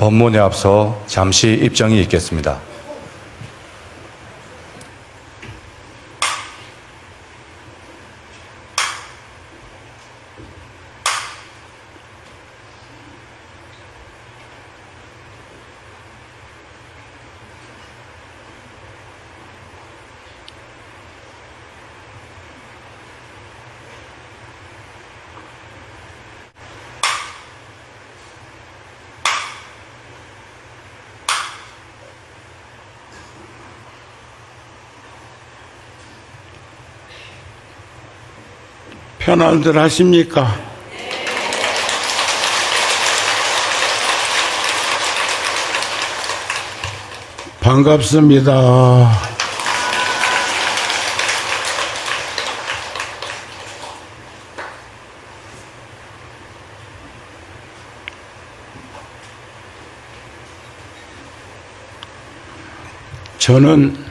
법문에 앞서 잠시 입장이 있겠습니다. 편안들 하십니까? 반갑습니다. 저는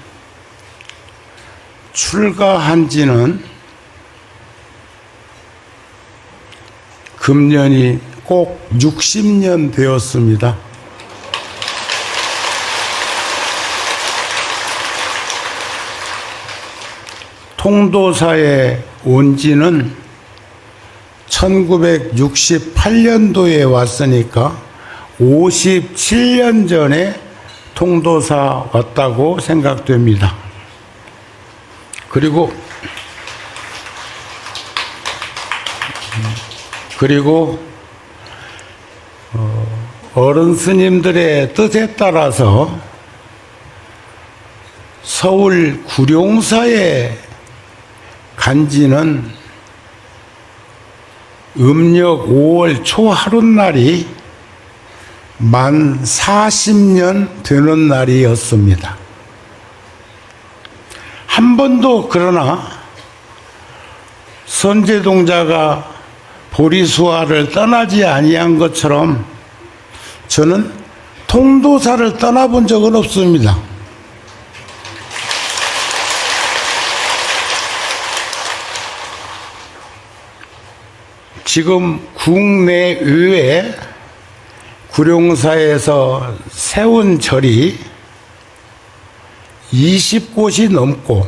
출가한 지는 금년이 꼭 60년 되었습니다. 통도사에 온 지는 1968년도에 왔으니까 57년 전에 통도사 왔다고 생각됩니다. 그리고 어른 스님들의 뜻에 따라서 서울 구룡사에 간 지는 음력 5월 초 하룻날이 만 40년 되는 날이었습니다. 한 번도 그러나 선제동자가 보리수화를 떠나지 아니한 것처럼 저는 통도사를 떠나본 적은 없습니다. 지금 국내외에 구룡사에서 세운 절이 20곳이 넘고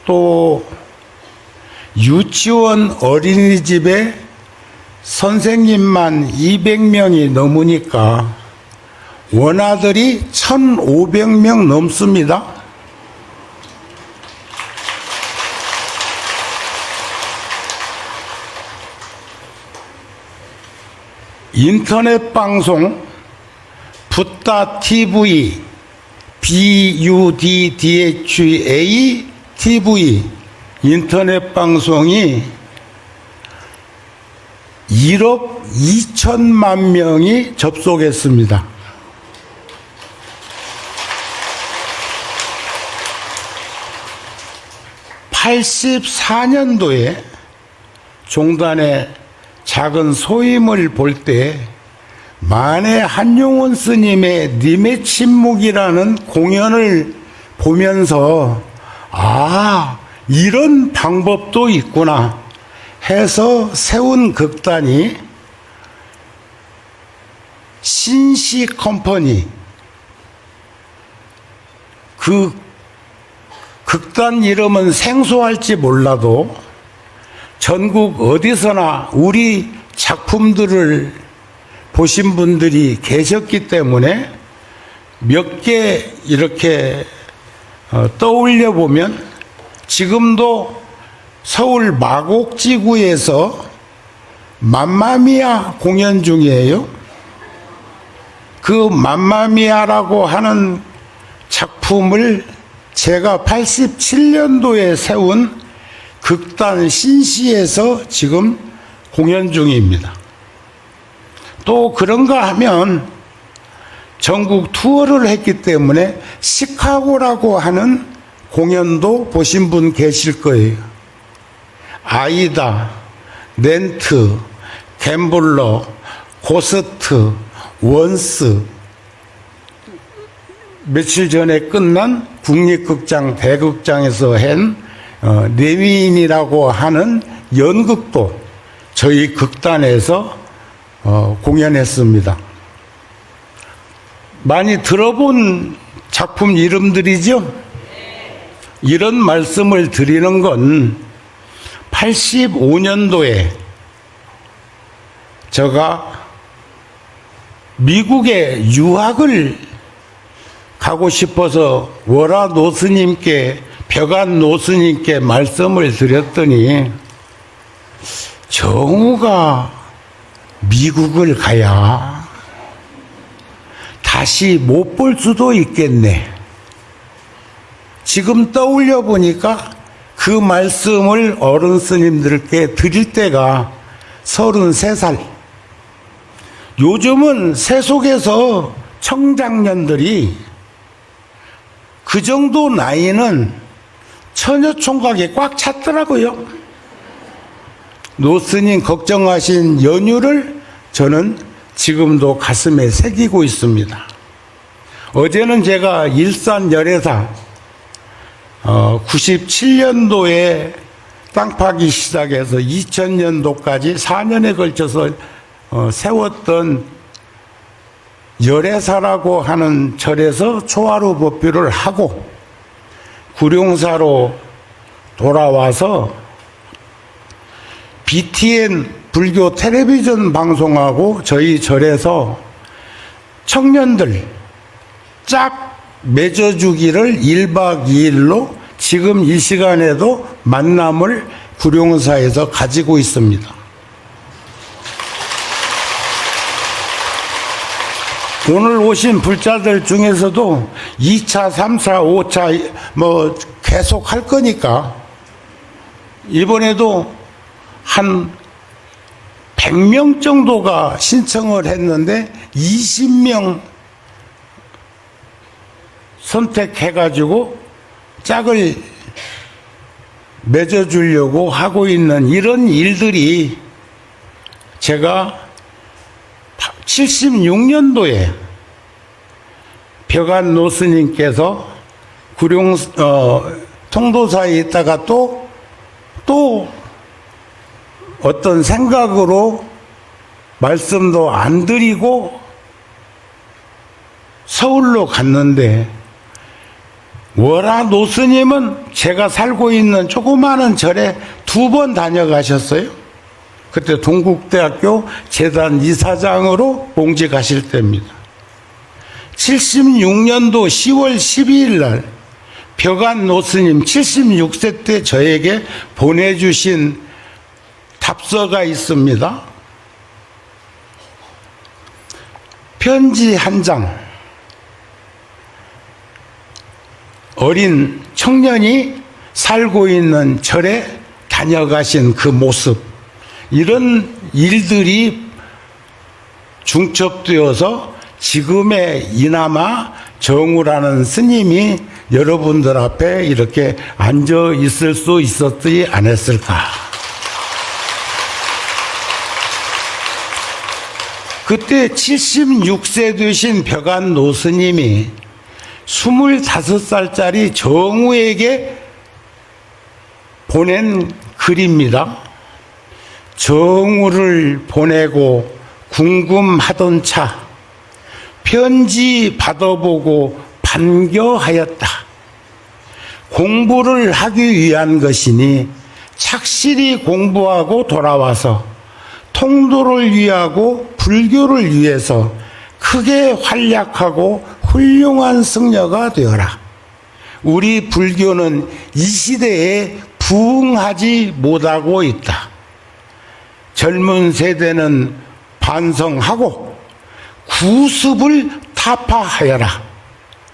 또 유치원 어린이집에 선생님만 200명이 넘으니까 원아들이 1,500명 넘습니다. 인터넷 방송 붓다 TV, BUDDHA TV 인터넷 방송이 1억 2천만 명이 접속했습니다. (84년도에) 종단의 작은 소임을 볼 때 만해 한용운 스님의 님의 침묵이라는 공연을 보면서 이런 방법도 있구나 해서 세운 극단이 신시 컴퍼니. 그 극단 이름은 생소할지 몰라도 전국 어디서나 우리 작품들을 보신 분들이 계셨기 때문에 몇 개 이렇게 떠올려 보면 지금도 서울 마곡지구에서 맘마미아 공연 중이에요. 그 맘마미아라고 하는 작품을 제가 87년도에 세운 극단 신시에서 지금 공연 중입니다. 또 그런가 하면 전국 투어를 했기 때문에 시카고라고 하는 공연도 보신 분 계실 거예요. 아이다, 렌트, 갬블러, 고스트, 원스, 며칠 전에 끝난 국립극장 대극장에서 한 레위인이라고 하는 연극도 저희 극단에서 공연했습니다. 많이 들어본 작품 이름들이죠? 이런 말씀을 드리는 건 85년도에 제가 미국에 유학을 가고 싶어서 월화 노스님께, 벽안 노스님께 말씀을 드렸더니 정우가 미국을 가야 다시 못 볼 수도 있겠네. 지금 떠올려 보니까 그 말씀을 어른 스님들께 드릴 때가 33살. 요즘은 세속에서 청장년들이 그 정도 나이는 처녀총각에 꽉 찼더라고요. 노스님 걱정하신 연유를 저는 지금도 가슴에 새기고 있습니다. 어제는 제가 일산 열애사 97년도에 땅 파기 시작해서 2000년도까지 4년에 걸쳐서 세웠던 열애사라고 하는 절에서 초하루 법비를 하고 구룡사로 돌아와서 BTN 불교 텔레비전 방송하고 저희 절에서 청년들 짝 맺어주기를 1박 2일로 지금 이 시간에도 만남을 구룡사에서 가지고 있습니다. 오늘 오신 불자들 중에서도 2차, 3차, 5차 뭐 계속 할 거니까 이번에도 한 100명 정도가 신청을 했는데 20명 선택해가지고 짝을 맺어주려고 하고 있는 이런 일들이 제가 76년도에 벽안 노스님께서 통도사에 있다가 또 어떤 생각으로 말씀도 안 드리고 서울로 갔는데 월화 노스님은 제가 살고 있는 조그마한 절에 2번 다녀가셨어요. 그때 동국대학교 재단 이사장으로 봉직하실 때입니다. 76년도 10월 12일 날 벽안 노스님 76세 때 저에게 보내주신 답서가 있습니다. 편지 한 장. 어린 청년이 살고 있는 절에 다녀가신 그 모습, 이런 일들이 중첩되어서 지금의 이나마 정우라는 스님이 여러분들 앞에 이렇게 앉아 있을 수 있었지 않았을까. 그때 76세 되신 벽안 노스님이 25살짜리 정우에게 보낸 글입니다. 정우를 보내고 궁금하던 차 편지 받아보고 반겨하였다. 공부를 하기 위한 것이니 착실히 공부하고 돌아와서 통도를 위하고 불교를 위해서 크게 활약하고 훌륭한 승려가 되어라. 우리 불교는 이 시대에 부응하지 못하고 있다. 젊은 세대는 반성하고 구습을 타파하여라.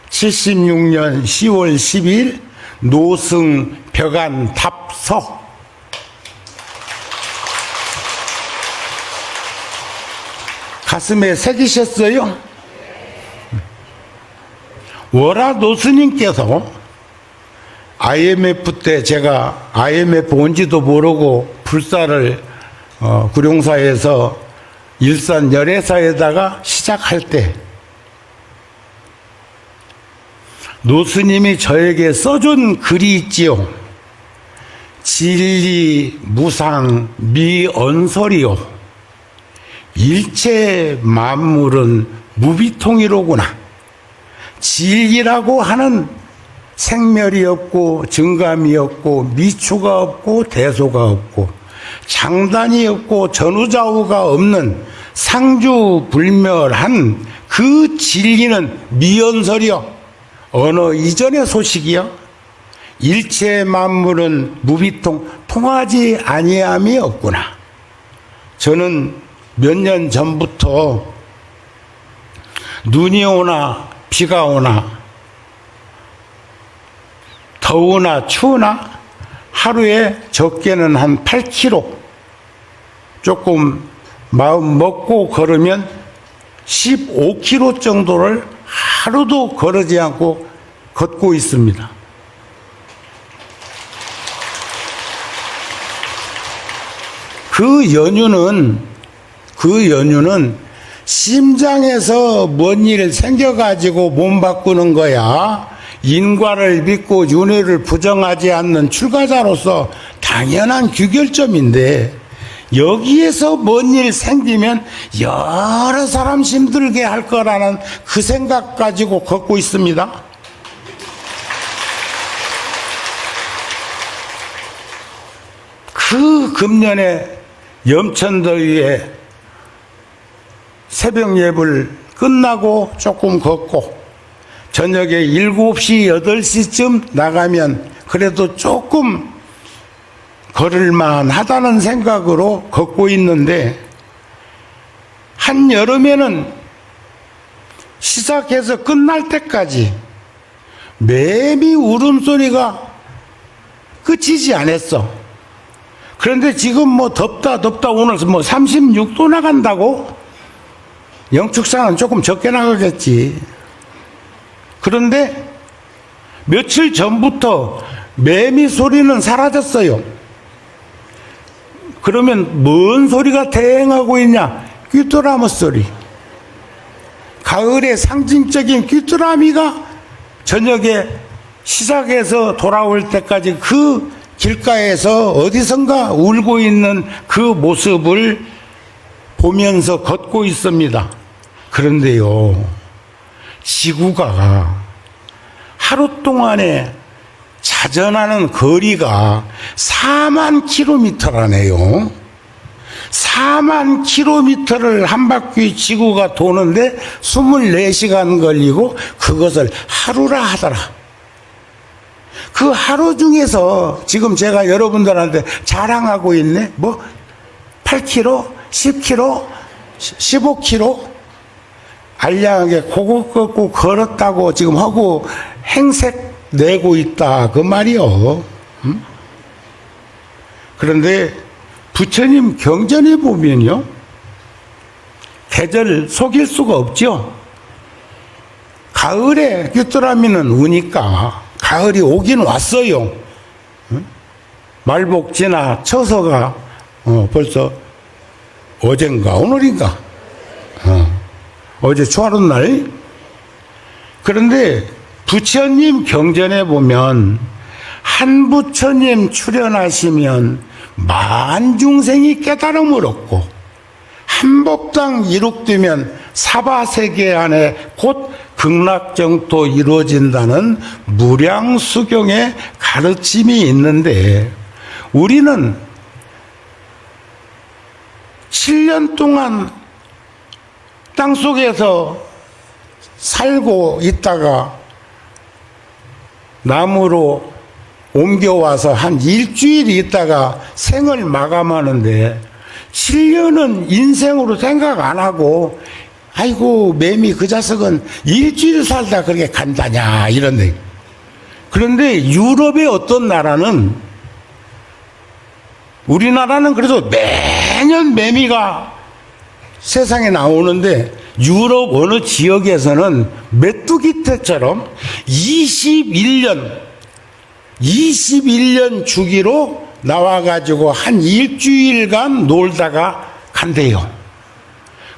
76년 10월 12일 노승 벽안 답서. 가슴에 새기셨어요? 월화 노스님께서 IMF 때 제가 IMF 온지도 모르고 불사를 구룡사에서 일산 열애사에다가 시작할 때 노스님이 저에게 써준 글이 있지요. 진리 무상 미언설이요 일체 만물은 무비통이로구나. 진리라고 하는 생멸이 없고 증감이 없고 미추가 없고 대소가 없고 장단이 없고 전후좌우가 없는 상주불멸한 그 진리는 미연설이요, 어느 이전의 소식이요. 일체 만물은 무비통, 통하지 아니함이 없구나. 저는 몇 년 전부터 눈이 오나 비가 오나 더우나 추우나 하루에 적게는 한 8km, 조금 마음 먹고 걸으면 15km 정도를 하루도 거르지 않고 걷고 있습니다. 그 연유는 심장에서 뭔 일 생겨가지고 몸 바꾸는 거야. 인과를 믿고 윤회를 부정하지 않는 출가자로서 당연한 규결점인데, 여기에서 뭔 일 생기면 여러 사람 힘들게 할 거라는 그 생각 가지고 걷고 있습니다. 그 금년에 염천더위에 새벽 예불 끝나고 조금 걷고 저녁에 7시, 8시쯤 나가면 그래도 조금 걸을만 하다는 생각으로 걷고 있는데, 한여름에는 시작해서 끝날 때까지 매미 울음소리가 끝이지 않았어. 그런데 지금 뭐 덥다 오늘 뭐 36도 나간다고? 영축산은 조금 적게 나가겠지. 그런데 며칠 전부터 매미 소리는 사라졌어요. 그러면 뭔 소리가 대행하고 있냐? 귀뚜라미 소리. 가을의 상징적인 귀뚜라미가 저녁에 시작해서 돌아올 때까지 그 길가에서 어디선가 울고 있는 그 모습을 보면서 걷고 있습니다. 그런데요, 지구가 하루 동안에 자전하는 거리가 4만 킬로미터라네요. 4만 킬로미터를 한 바퀴 지구가 도는데 24시간 걸리고 그것을 하루라 하더라. 그 하루 중에서 지금 제가 여러분들한테 자랑하고 있네. 뭐 8km, 10km, 15km 알량하게 고고 걷고 걸었다고 지금 하고 행색 내고 있다 그 말이요. 그런데 부처님 경전에 보면요, 계절 속일 수가 없죠. 가을에 귀뚜라미는 우니까 가을이 오긴 왔어요. 말복지나 처서가 벌써 어젠가 오늘인가 어제 초하룻 날. 그런데 부처님 경전에 보면 한 부처님 출현하시면 만중생이 깨달음을 얻고 한 법당 이룩되면 사바세계 안에 곧 극락정토 이루어진다는 무량수경의 가르침이 있는데, 우리는 7년 동안 땅속에서 살고 있다가 남으로 옮겨와서 한 일주일 있다가 생을 마감하는데, 7년은 인생으로 생각 안 하고 아이고 매미 그 자석은 일주일 살다 그렇게 간다냐 이런데. 그런데 유럽의 어떤 나라는, 우리나라는 그래도 매년 매미가 세상에 나오는데 유럽 어느 지역에서는 메뚜기 떼처럼 21년 주기로 나와가지고 한 일주일간 놀다가 간대요.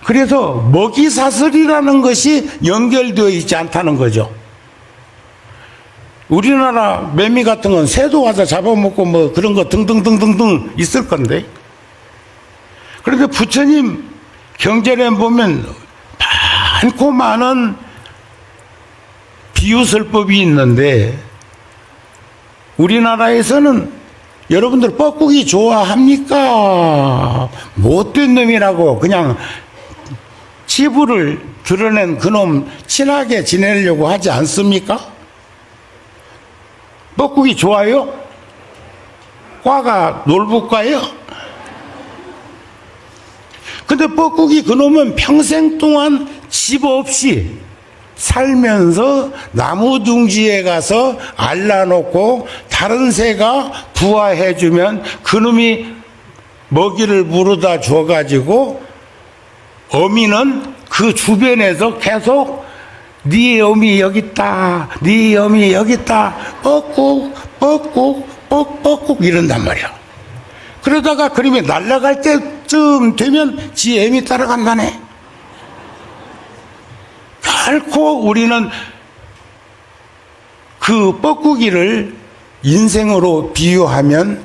그래서 먹이사슬이라는 것이 연결되어 있지 않다는 거죠. 우리나라 매미 같은 건 새도 와서 잡아먹고 뭐 그런 거 등등등등등 있을 건데, 그런데 부처님 경전에 보면 많고 많은 비유설법이 있는데 우리나라에서는 여러분들 뻐꾸기 좋아합니까? 못된 놈이라고 그냥 치부를 드러낸 그놈 친하게 지내려고 하지 않습니까? 뻐꾸기 좋아요? 과가 놀부과요? 근데 뻐꾸기 그놈은 평생 동안 집 없이 살면서 나무 둥지에 가서 알라놓고 다른 새가 부화해주면 그놈이 먹이를 물어다 줘가지고 어미는 그 주변에서 계속 네 어미 여기 있다, 네 어미 여기 있다, 뻐꾹 뻐꾹 뻑뻑 이런단 말이야. 그러다가 그림이 날아갈 때쯤 되면 지 애미 따라간다네. 결코 우리는 그 뻐꾸기를 인생으로 비유하면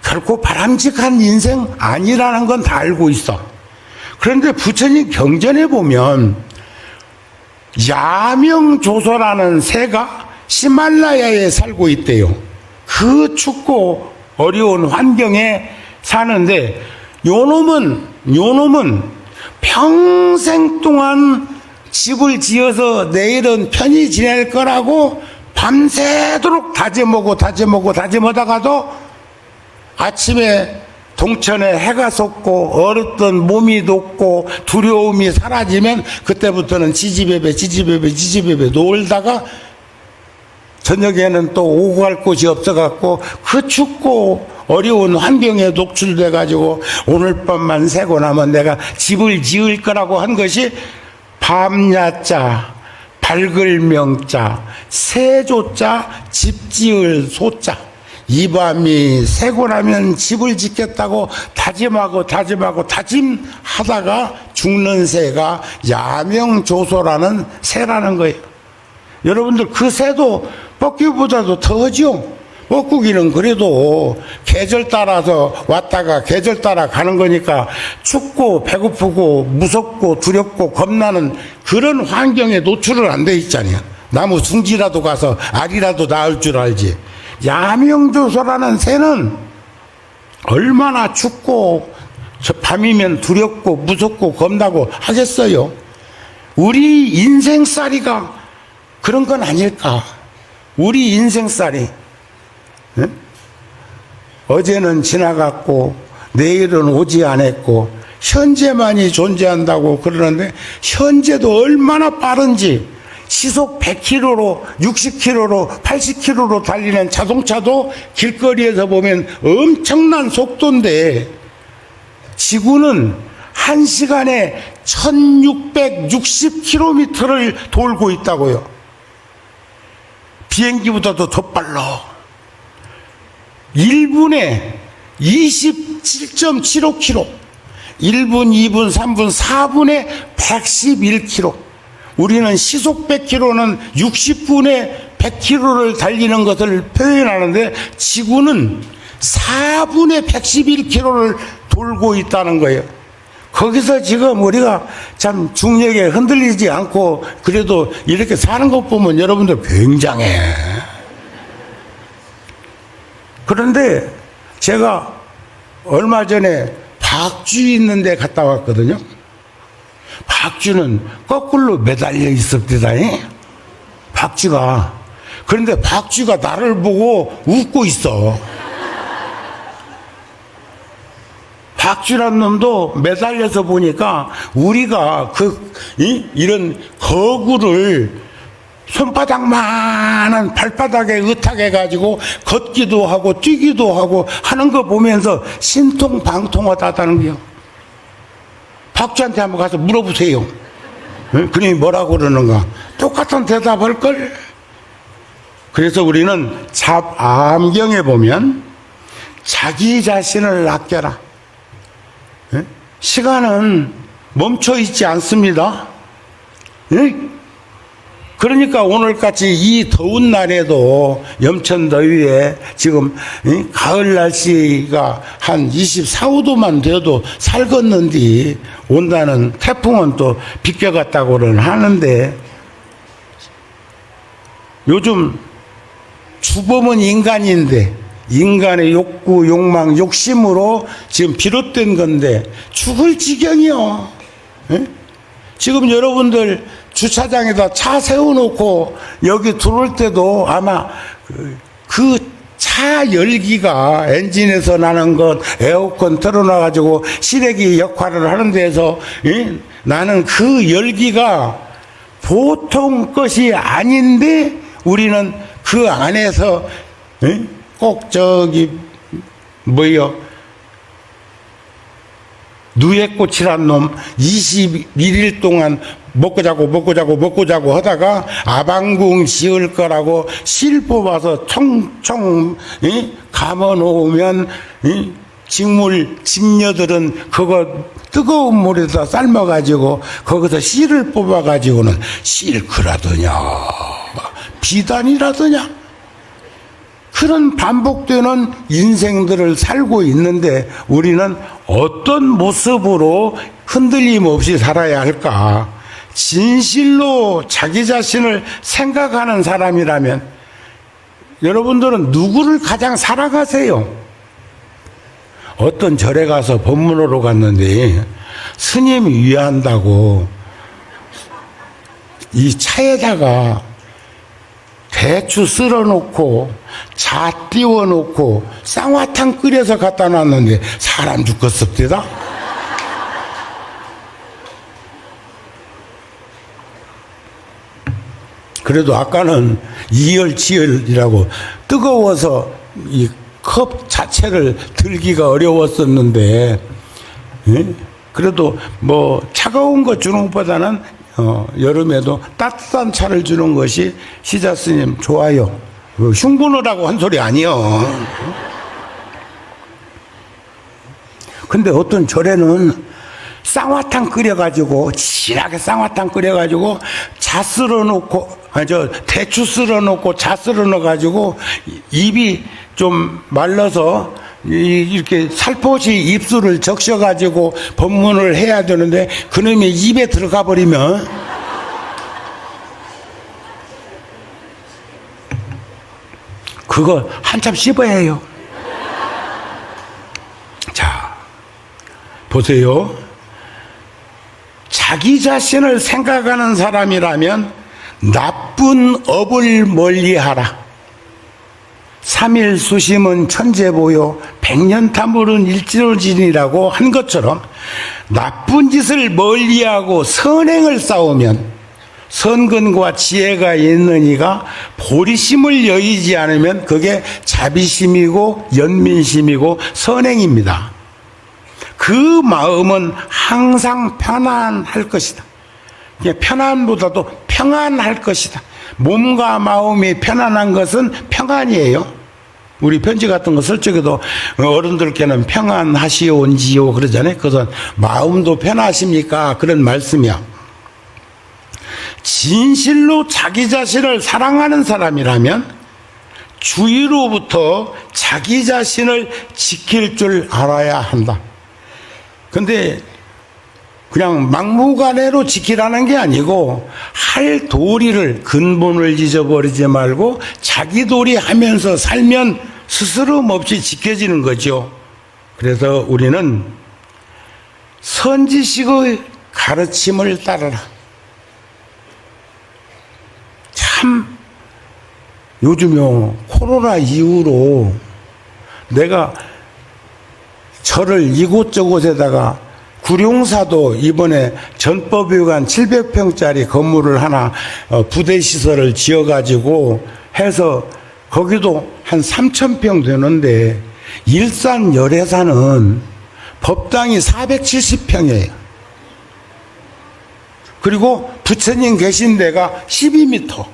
결코 바람직한 인생 아니라는 건 다 알고 있어. 그런데 부처님 경전에 보면 야명조소라는 새가 히말라야에 살고 있대요. 그 춥고 어려운 환경에 사는데 요놈은 평생 동안 집을 지어서 내일은 편히 지낼 거라고 밤새도록 다짐하다가도 아침에 동천에 해가 솟고 얼었던 몸이 녹고 두려움이 사라지면 그때부터는 지지배배 놀다가 저녁에는 또 오고 갈 곳이 없어갖고 그 춥고 어려운 환경에 노출돼가지고 오늘 밤만 새고 나면 내가 집을 지을 거라고 한 것이 밤야자, 밝을 명자, 새조자, 집 지을 소자. 이 밤이 새고 나면 집을 짓겠다고 다짐하다가 죽는 새가 야명조소라는 새라는 거예요. 여러분들 그 새도 뻐꾸기보다도 더하죠. 뻐꾸기는 그래도 계절 따라서 왔다가 계절 따라 가는 거니까 춥고 배고프고 무섭고 두렵고 겁나는 그런 환경에 노출을 안 돼 있잖아요. 나무 둥지라도 가서 알이라도 낳을 줄 알지. 야명조소라는 새는 얼마나 춥고 밤이면 두렵고 무섭고 겁나고 하겠어요. 우리 인생살이가 그런 건 아닐까. 우리 인생살이 어제는 지나갔고 내일은 오지 않았고 현재만이 존재한다고 그러는데 현재도 얼마나 빠른지 시속 100km로 60km로 80km로 달리는 자동차도 길거리에서 보면 엄청난 속도인데 지구는 1시간에 1660km를 돌고 있다고요. 비행기보다도 더 빨라. 1분에 27.75km, 1분, 2분, 3분, 4분에 111km. 우리는 시속 100km는 60분에 100km를 달리는 것을 표현하는데 지구는 4분에 111km를 돌고 있다는 거예요. 거기서 지금 우리가 참 중력에 흔들리지 않고 그래도 이렇게 사는 것 보면 여러분들 굉장해. 그런데 제가 얼마 전에 박쥐 있는 데 갔다 왔거든요. 박쥐는 거꾸로 매달려 있었대다. 박쥐가. 그런데 박쥐가 나를 보고 웃고 있어. 박쥐란 놈도 매달려서 보니까 우리가 이런 거구를 손바닥만한 발바닥에 의탁해가지고 걷기도 하고 뛰기도 하고 하는 거 보면서 신통방통하다는 거요. 박쥐한테 한번 가서 물어보세요. 그놈이 뭐라고 그러는가. 똑같은 대답할걸. 그래서 우리는 암경에 보면 자기 자신을 아껴라. 시간은 멈춰 있지 않습니다. 그러니까 오늘같이 이 더운 날에도 염천더위에 지금 가을 날씨가 한 24, 5도만 돼도 살겄는데 온다는 태풍은 또 비껴갔다고는 하는데 요즘 주범은 인간인데 인간의 욕구, 욕망, 욕심으로 지금 비롯된 건데 죽을 지경이요. 예? 지금 여러분들 주차장에다 차 세워놓고 여기 들어올 때도 아마 그 차 열기가 엔진에서 나는 것 에어컨 틀어놔가지고 실외기 역할을 하는 데에서 나는 그 열기가 보통 것이 아닌데 우리는 그 안에서 꼭 저기 누에꽃이란 놈 21일 동안 먹고 자고 하다가 아방궁 지을 거라고 실 뽑아서 총총 감아놓으면 직녀들은 그거 뜨거운 물에다 삶아가지고 거기서 씨를 뽑아가지고는 실크라더냐 비단이라더냐 그런 반복되는 인생들을 살고 있는데 우리는 어떤 모습으로 흔들림 없이 살아야 할까? 진실로 자기 자신을 생각하는 사람이라면 여러분들은 누구를 가장 사랑하세요? 어떤 절에 가서 법문으로 갔는데 스님이 위한다고 이 차에다가 배추 썰어놓고 자 띄워놓고 쌍화탕 끓여서 갖다 놨는데 사람 죽겠습니다. 그래도 아까는 이열치열이라고 뜨거워서 이 컵 자체를 들기가 어려웠었는데 그래도 뭐 차가운 거 주는 것보다는 여름에도 따뜻한 차를 주는 것이 시자 스님 좋아요. 흉보느라고 한 소리 아니요. 근데 어떤 절에는 쌍화탕 끓여가지고 진하게 쌍화탕 끓여가지고 자 쓸어놓고 대추 쓸어놓고 자 쓸어넣어가지고 입이 좀 말라서 이렇게 살포시 입술을 적셔가지고 법문을 해야 되는데 그놈의 입에 들어가 버리면 그거 한참 씹어야 해요. 자, 보세요. 자기 자신을 생각하는 사람이라면 나쁜 업을 멀리하라. 삼일수심은 천재보요 백년탐울은 일지로진이라고 한 것처럼 나쁜 짓을 멀리하고 선행을 쌓으면 선근과 지혜가 있는 이가 보리심을 여의지 않으면 그게 자비심이고 연민심이고 선행입니다. 그 마음은 항상 편안할 것이다. 편안보다도 평안할 것이다. 몸과 마음이 편안한 것은 평안이에요. 우리 편지 같은 거 쓸 적에도 어른들께는 평안하시온지요 그러잖아요. 그것은 마음도 편하십니까? 그런 말씀이야. 진실로 자기 자신을 사랑하는 사람이라면 주위로부터 자기 자신을 지킬 줄 알아야 한다. 근데 그냥 막무가내로 지키라는 게 아니고 할 도리를 근본을 잊어버리지 말고 자기 도리 하면서 살면 스스럼 없이 지켜지는 거죠. 그래서 우리는 선지식의 가르침을 따르라. 참 요즘요 코로나 이후로 내가 절을 이곳저곳에다가 구룡사도 이번에 전법위관 700평짜리 건물을 하나 부대시설을 지어가지고 해서 거기도 한 3,000평 되는데 일산 열애사는 법당이 470평이에요. 그리고 부처님 계신 데가 12m.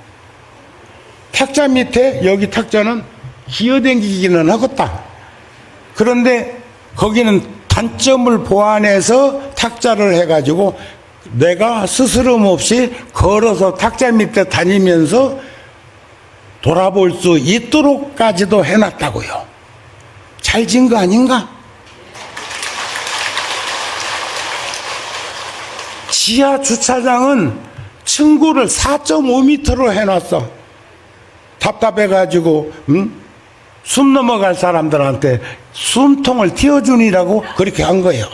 탁자 밑에 여기 탁자는 기어댕기기는 하겠다. 그런데 거기는 단점을 보완해서 탁자를 해가지고 내가 스스럼 없이 걸어서 탁자 밑에 다니면서 돌아볼 수 있도록까지도 해놨다고요. 잘 지은 거 아닌가? 지하 주차장은 층고를 4.5m로 해놨어. 답답해가지고 숨 넘어갈 사람들한테 숨통을 틔워주니라고 그렇게 한 거예요.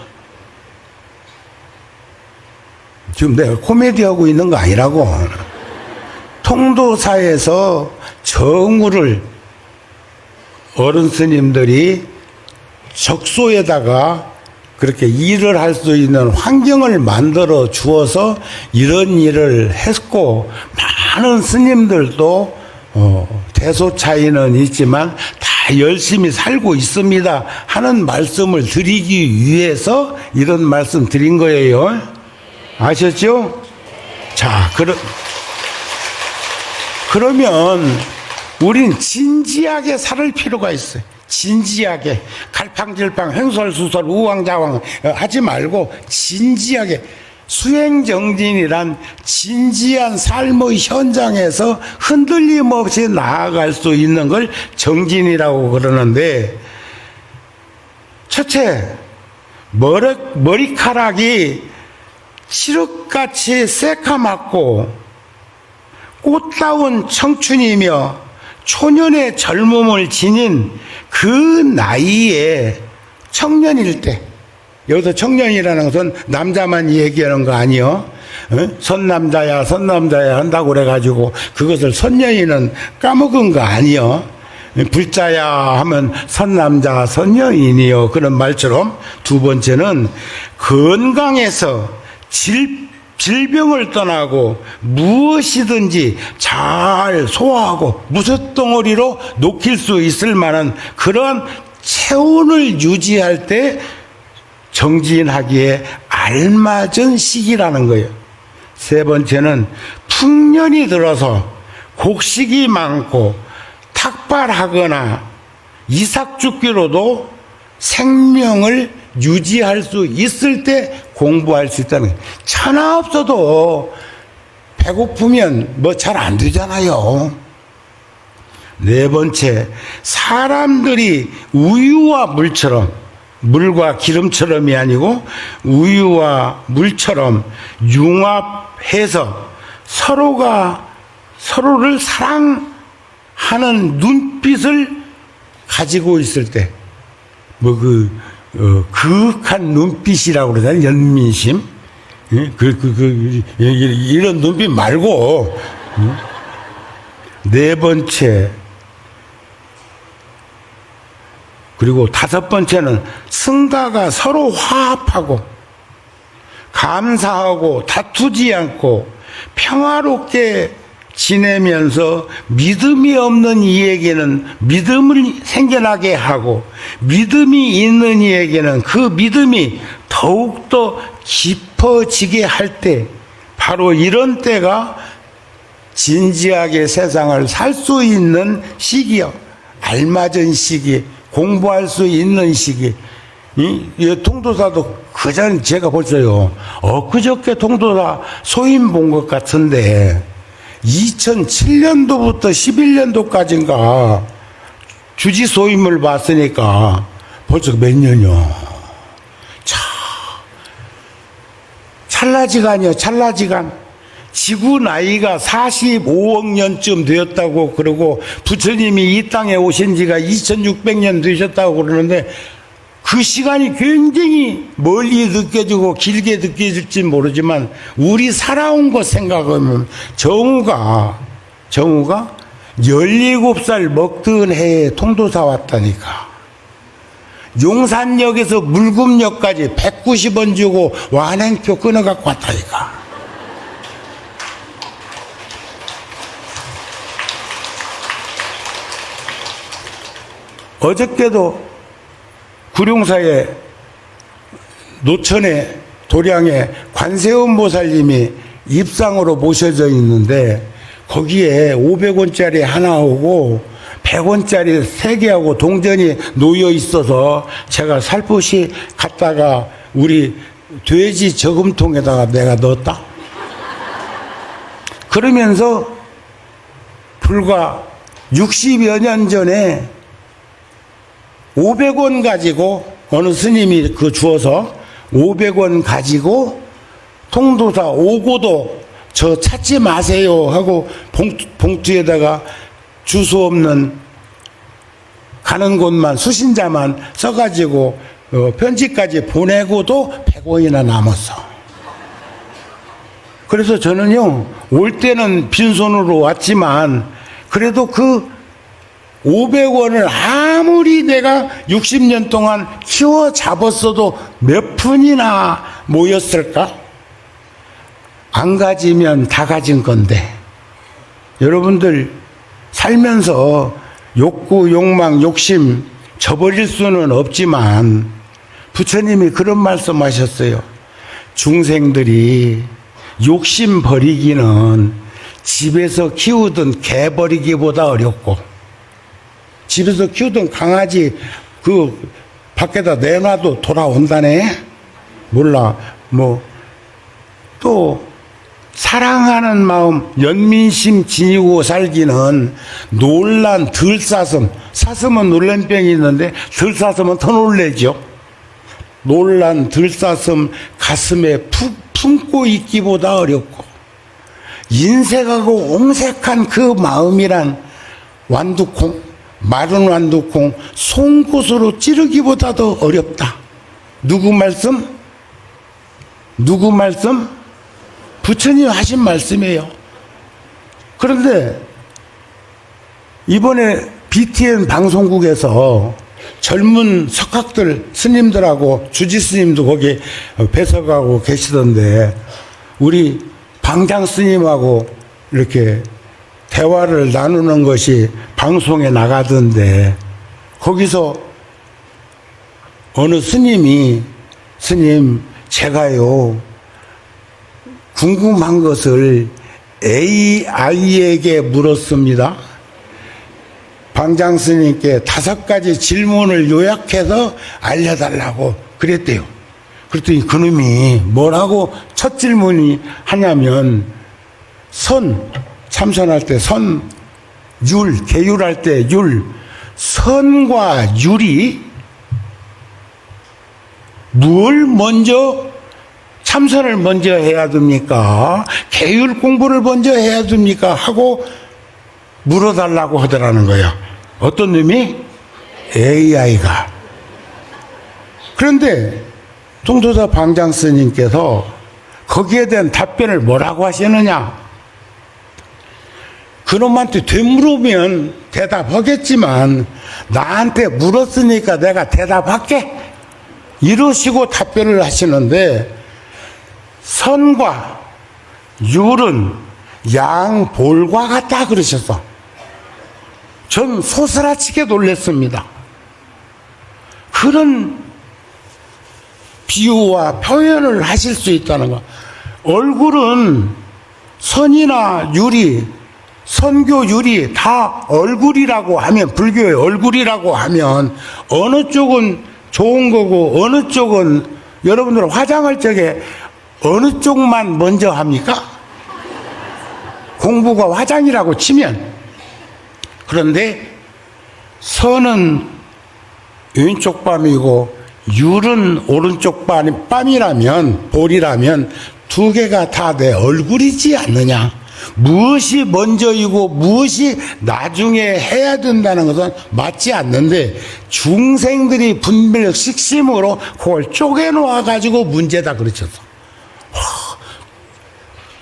지금 내가 코미디하고 있는 거 아니라고. 통도사에서 정우를 어른 스님들이 적소에다가 그렇게 일을 할 수 있는 환경을 만들어 주어서 이런 일을 했고, 많은 스님들도 대소 차이는 있지만 다 열심히 살고 있습니다 하는 말씀을 드리기 위해서 이런 말씀 드린 거예요. 아셨죠? 자, 그러면 우린 진지하게 살 필요가 있어요. 진지하게 갈팡질팡 횡설수설 우왕좌왕 하지 말고 진지하게 수행정진이란 진지한 삶의 현장에서 흔들림 없이 나아갈 수 있는 걸 정진이라고 그러는데, 첫째, 머리카락이 칠흑같이 새카맣고 꽃다운 청춘이며 초년의 젊음을 지닌 그 나이에 청년일 때, 여기서 청년이라는 것은 남자만 얘기하는 거 아니요. 선남자야 선남자야 한다고 그래가지고 그것을 선녀인은 까먹은 거 아니요. 불자야 하면 선남자 선녀인이요. 그런 말처럼 두 번째는 건강해서 질병을 떠나고 무엇이든지 잘 소화하고 무쇠덩어리로 녹일 수 있을 만한 그러한 체온을 유지할 때 정진하기에 알맞은 시기라는 거예요. 세 번째는 풍년이 들어서 곡식이 많고 탁발하거나 이삭죽기로도 생명을 유지할 수 있을 때 공부할 수 있다는 거예요. 천하 없어도 배고프면 뭐 잘 안 되잖아요. 네 번째, 사람들이 우유와 물처럼, 물과 기름처럼이 아니고 우유와 물처럼 융합해서 서로가 서로를 사랑하는 눈빛을 가지고 있을 때, 그윽한 눈빛이라고 그러잖아요. 연민심. 이런 눈빛 말고. 네 번째. 그리고 다섯 번째는 승가가 서로 화합하고 감사하고 다투지 않고 평화롭게 지내면서 믿음이 없는 이에게는 믿음을 생겨나게 하고 믿음이 있는 이에게는 그 믿음이 더욱더 깊어지게 할 때, 바로 이런 때가 진지하게 세상을 살 수 있는 시기요. 알맞은 시기, 공부할 수 있는 시기. 이 통도사도 그전 제가 벌써요, 엊그저께 통도사 소임 본 것 같은데 2007년도부터 11년도까지인가 주지 소임을 봤으니까 벌써 몇 년이요. 찰나지간이요, 찰나지간. 지구 나이가 45억 년쯤 되었다고 그러고, 부처님이 이 땅에 오신 지가 2600년 되셨다고 그러는데, 그 시간이 굉장히 멀리 느껴지고 길게 느껴질지 모르지만 우리 살아온 거 생각하면 정우가 17살 먹던 해에 통도사 왔다니까. 용산역에서 물금역까지 190원 주고 완행표 끊어갖고 왔다니까. 어저께도 구룡사에 노천에 도량에 관세음 보살님이 입상으로 모셔져 있는데, 거기에 500원짜리 하나 오고 100원짜리 3개하고 동전이 놓여 있어서 제가 살포시 갔다가 우리 돼지 저금통에다가 내가 넣었다. 그러면서 불과 60여 년 전에 500원 가지고 어느 스님이 그 주어서 500원 가지고 통도사 오고도 저 찾지 마세요 하고 봉투에다가 주소 없는 가는 곳만 수신자만 써가지고 편지까지 보내고도 100원이나 남았어. 그래서 저는요 올 때는 빈손으로 왔지만 그래도 그 500원을 아무리 내가 60년 동안 키워 잡았어도 몇 푼이나 모였을까? 안 가지면 다 가진 건데 여러분들 살면서 욕구, 욕망, 욕심 저버릴 수는 없지만 부처님이 그런 말씀 하셨어요. 중생들이 욕심 버리기는 집에서 키우던 개 버리기보다 어렵고 집에서 키우던 강아지 그 밖에다 내놔도 돌아온다네. 몰라. 뭐 또 사랑하는 마음 연민심 지니고 살기는 놀란 들사슴, 사슴은 놀란병이 있는데 들사슴은 더 놀래죠. 놀란 들사슴 가슴에 푹 품고 있기보다 어렵고 인색하고 옹색한 그 마음이란 완두콩, 마른 완두콩 송곳으로 찌르기보다 더 어렵다. 누구 말씀? 누구 말씀? 부처님 하신 말씀이에요. 그런데 이번에 BTN 방송국에서 젊은 석학들 스님들하고 주지 스님도 거기 배석하고 계시던데 우리 방장 스님하고 이렇게 대화를 나누는 것이 방송에 나가던데 거기서 어느 스님이 스님 제가요 궁금한 것을 AI에게 물었습니다. 방장 스님께 5가지 질문을 요약해서 알려달라고 그랬대요. 그랬더니 그놈이 뭐라고 첫 질문이 하냐면 참선할 때 계율할 때 선과 율이 뭘 먼저 참선을 먼저 해야 됩니까? 계율 공부를 먼저 해야 됩니까? 하고 물어달라고 하더라는 거예요. 어떤 놈이? AI가. 그런데 통도사 방장 스님께서 거기에 대한 답변을 뭐라고 하시느냐? 그놈한테 되물으면 대답하겠지만 나한테 물었으니까 내가 대답할게. 이러시고 답변을 하시는데 선과 율은 양볼과 같다 그러셨어. 전 소스라치게 놀랐습니다. 그런 비유와 표현을 하실 수 있다는 거. 얼굴은 선이나 율이 선교 율이 다 얼굴이라고 하면 불교의 얼굴이라고 하면 어느 쪽은 좋은 거고 어느 쪽은 여러분들 화장할 적에 어느 쪽만 먼저 합니까? 공부가 화장이라고 치면. 그런데 선은 왼쪽 뺨이고 율은 오른쪽 뺨이라면 볼이라면 두 개가 다 내 얼굴이지 않느냐. 무엇이 먼저이고 무엇이 나중에 해야 된다는 것은 맞지 않는데 중생들이 분별 식심으로 그걸 쪼개놓아 가지고 문제다 그러셨어.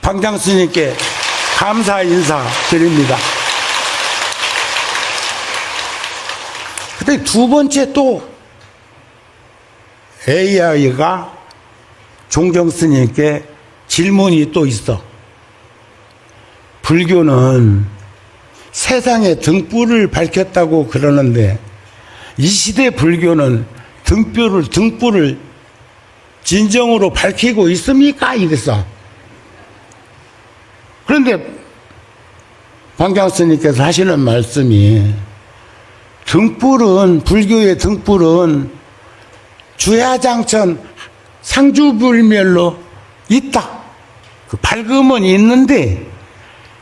방장 스님께 감사 인사 드립니다. 근데 두 번째 또 AI가 종정 스님께 질문이 또 있어. 불교는 세상에 등불을 밝혔다고 그러는데 이 시대 불교는 등불을 진정으로 밝히고 있습니까? 이랬어. 그런데 방장 스님께서 하시는 말씀이 불교의 등불은 주야장천 상주불멸로 있다. 그 밝음은 있는데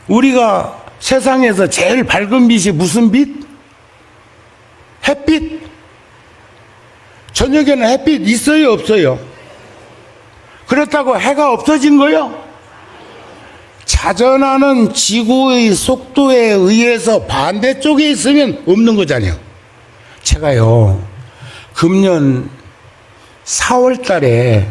우리가 세상에서 제일 밝은 빛이 무슨 빛? 햇빛. 저녁에는 햇빛 있어요, 없어요? 그렇다고 해가 없어진 거요? 자전하는 지구의 속도에 의해서 반대쪽에 있으면 없는 거잖아요. 제가요, 금년 4월 달에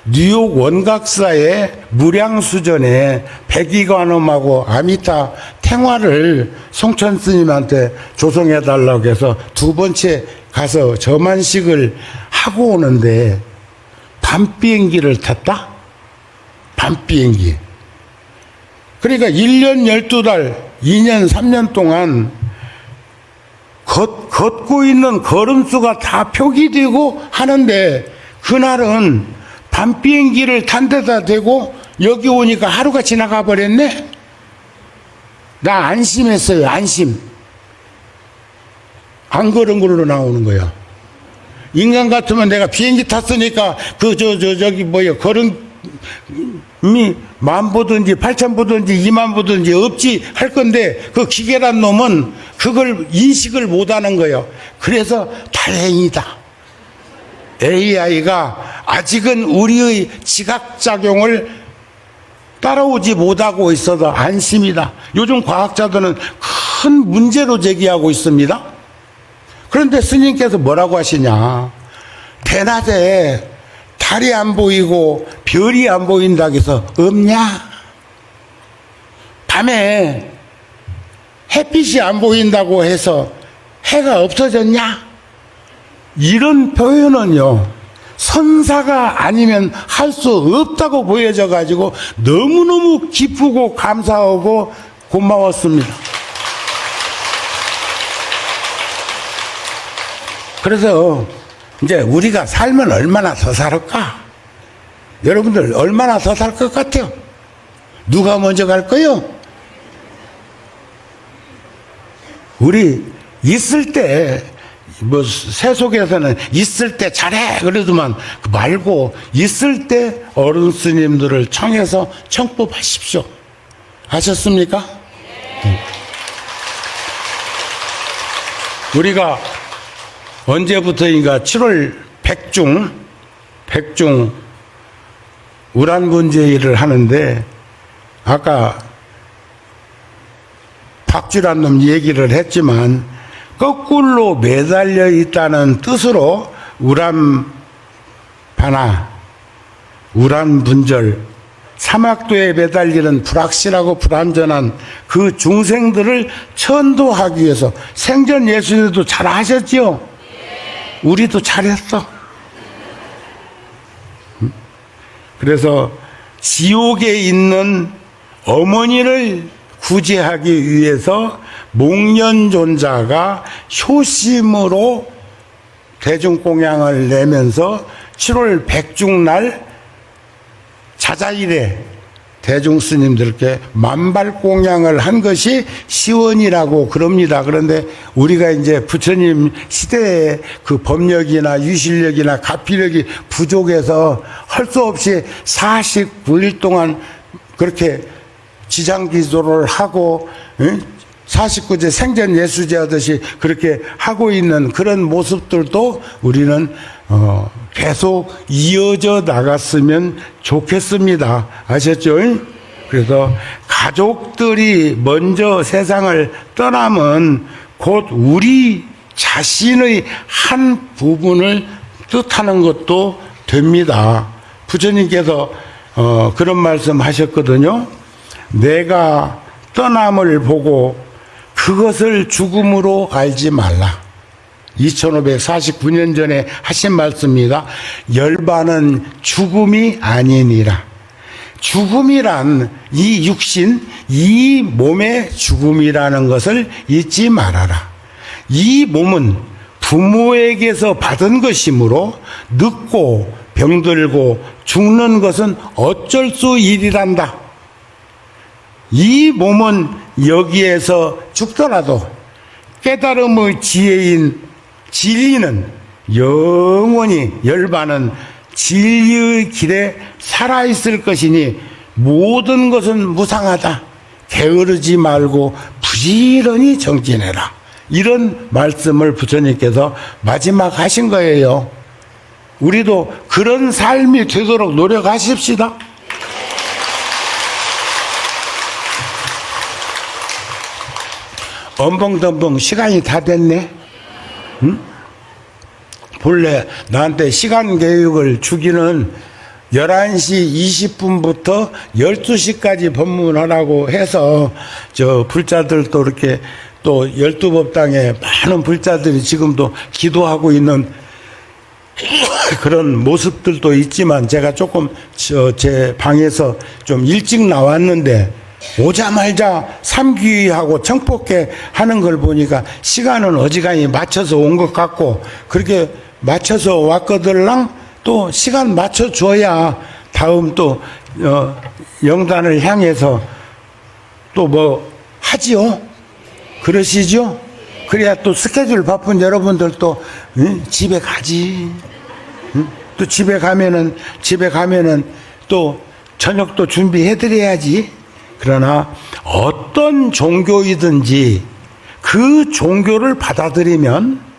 뉴욕 원각사의 무량수전에 백이관음하고 아미타 탱화를 송천 스님한테 조성해달라고 해서 두 번째 가서 저만식을 하고 오는데 밤비행기를 탔다? 밤비행기. 그러니까 1년 12달, 2년 3년 동안 걷고 있는 걸음수가 다 표기되고 하는데 그날은 밤 비행기를 탄 데다 대고 여기 오니까 하루가 지나가 버렸네? 나 안심했어요, 안심. 안 걸은 걸로 나오는 거야. 인간 같으면 내가 비행기 탔으니까 저기 걸음이 10,000 보든지 8,000 보든지 20,000 보든지 없지 할 건데 그 기계란 놈은 그걸 인식을 못 하는 거예요. 그래서 다행이다. AI가 아직은 우리의 지각작용을 따라오지 못하고 있어서 안심이다. 요즘 과학자들은 큰 문제로 제기하고 있습니다. 그런데 스님께서 뭐라고 하시냐. 대낮에 달이 안 보이고 별이 안 보인다고 해서 없냐? 밤에 햇빛이 안 보인다고 해서 해가 없어졌냐? 이런 표현은요, 선사가 아니면 할 수 없다고 보여져 가지고 너무너무 기쁘고 감사하고 고마웠습니다. 그래서 이제 우리가 살면 얼마나 더 살을까? 여러분들 얼마나 더 살 것 같아요? 누가 먼저 갈 거요? 우리 있을 때 세속에서는 있을 때 잘해 그러더만 말고 있을 때 어른 스님들을 청해서 청법하십시오. 아셨습니까? 우리가 언제부터인가 7월 백중 우란분제일을 하는데 아까 박쥐란 놈 얘기를 했지만 거꾸로 매달려 있다는 뜻으로 우란바나, 우란분절, 사막도에 매달리는 불확실하고 불안전한 그 중생들을 천도하기 위해서 생전 예수님도 잘 하셨지요? 우리도 잘했어. 그래서 지옥에 있는 어머니를 구제하기 위해서 목련존자가 효심으로 대중공양을 내면서 7월 백중날 자자일에 대중스님들께 만발공양을 한 것이 시원이라고 그럽니다. 그런데 우리가 이제 부처님 시대에 그 법력이나 유실력이나 가피력이 부족해서 할 수 없이 49일 동안 그렇게 지장기도를 하고 49제 생전 예수제 하듯이 그렇게 하고 있는 그런 모습들도 우리는 계속 이어져 나갔으면 좋겠습니다. 아셨죠? 그래서 가족들이 먼저 세상을 떠나면 곧 우리 자신의 한 부분을 뜻하는 것도 됩니다. 부처님께서 그런 말씀 하셨거든요. 내가 떠남을 보고 그것을 죽음으로 알지 말라. 2549년 전에 하신 말씀입니다. 열반은 죽음이 아니니라. 죽음이란 이 육신, 이 몸의 죽음이라는 것을 잊지 말아라. 이 몸은 부모에게서 받은 것이므로 늙고 병들고 죽는 것은 어쩔 수 일이란다. 이 몸은 여기에서 죽더라도 깨달음의 지혜인 진리는 영원히 열반은 진리의 길에 살아있을 것이니 모든 것은 무상하다. 게으르지 말고 부지런히 정진해라. 이런 말씀을 부처님께서 마지막 하신 거예요. 우리도 그런 삶이 되도록 노력하십시다. 엄벙덤벙 시간이 다 됐네. 응? 본래 나한테 시간 교육을 주기는 11시 20분부터 12시까지 법문하라고 해서 저 불자들도 이렇게 또 12법당에 많은 불자들이 지금도 기도하고 있는 그런 모습들도 있지만 제가 조금 제 방에서 좀 일찍 나왔는데 오자마자 삼귀하고 청법회 하는 걸 보니까 시간은 어지간히 맞춰서 온 것 같고 그렇게 맞춰서 왔거들랑 또 시간 맞춰줘야 다음 또 영단을 향해서 또 뭐 하지요? 그러시죠? 그래야 또 스케줄 바쁜 여러분들도 집에 가지. 또 집에 가면은 또 저녁도 준비해드려야지. 그러나 어떤 종교이든지 그 종교를 받아들이면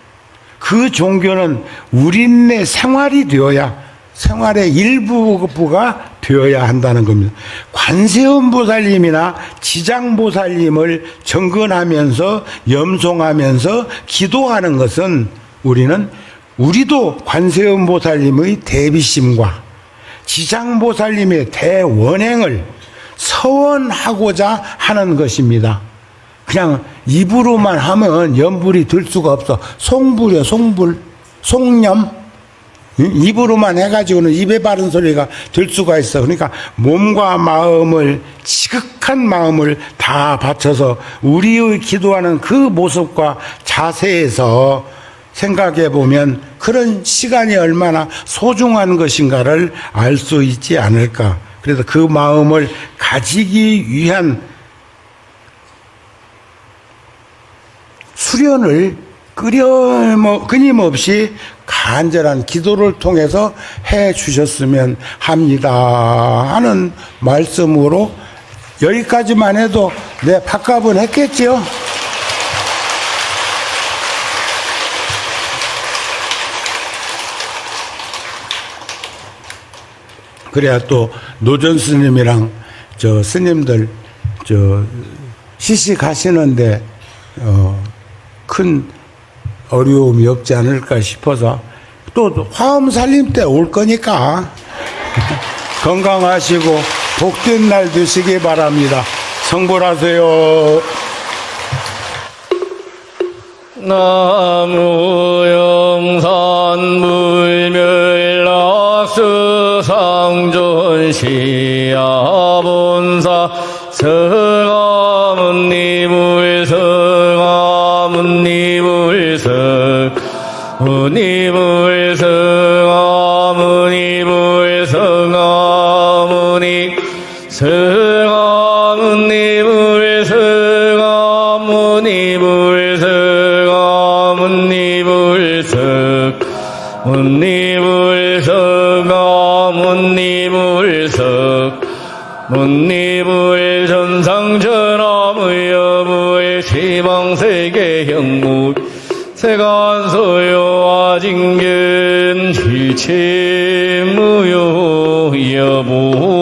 그 종교는 우리네 생활이 되어야 생활의 일부가 되어야 한다는 겁니다. 관세음보살님이나 지장보살님을 정근하면서 염송하면서 기도하는 것은 우리도 관세음보살님의 대비심과 지장보살님의 대원행을 서원하고자 하는 것입니다. 그냥 입으로만 하면 염불이 들 수가 없어. 송불이요, 송불. 송염. 입으로만 해가지고는 입에 바른 소리가 들 수가 있어. 그러니까 몸과 마음을, 지극한 마음을 다 바쳐서 우리의 기도하는 그 모습과 자세에서 생각해 보면 그런 시간이 얼마나 소중한 것인가를 알 수 있지 않을까. 그래서 그 마음을 가지기 위한 수련을 끊임없이 간절한 기도를 통해서 해 주셨으면 합니다 하는 말씀으로 여기까지만 해도 내 밥값은 했겠지요. 그래야 또 노전 스님이랑 저 스님들 저 시식 하시는데 큰 어려움이 없지 않을까 싶어서 또 화엄 살림 때 올 거니까 건강하시고 복된 날 되시기 바랍니다. 성불하세요. 나무 영산 물멸락수 상존시야 본사 성아문니불 성아문니불 성아문니불 성아문니불 성아문니 성아문니불 성아문니불 성아문니불 성아문니불 성아문니불 성아문니불 전상전함의 여부의 시방세계 형무 세간소요 아징견 실체무요 여부